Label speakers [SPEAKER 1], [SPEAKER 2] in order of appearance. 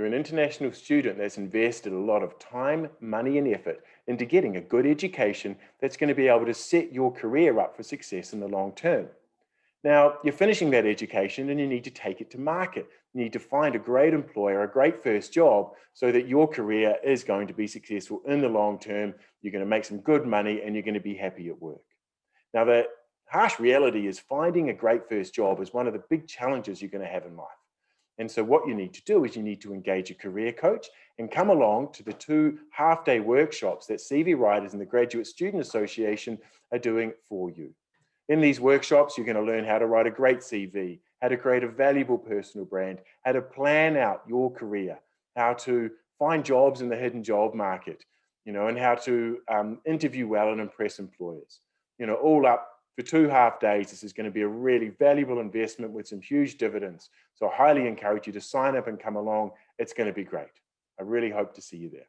[SPEAKER 1] You're an international student that's invested a lot of time, money, and effort into getting a good education that's going to be able to set your career up for success in the long term. Now, you're finishing that education and you need to take it to market. You need to find a great employer, a great first job, so that your career is going to be successful in the long term. You're going to make some good money and you're going to be happy at work. Now, the harsh reality is finding a great first job is one of the big challenges you're going to have in life. And so what you need to do is you need to engage a career coach and come along to the 2 half-day workshops that CV Writers and the Graduate Student Association are doing for you. In these workshops, you're going to learn how to write a great CV, how to create a valuable personal brand, how to plan out your career, how to find jobs in the hidden job market, and how to interview well and impress employers. All up for 2 half days, this is going to be a really valuable investment with some huge dividends. So I highly encourage you to sign up and come along. It's going to be great. I really hope to see you there.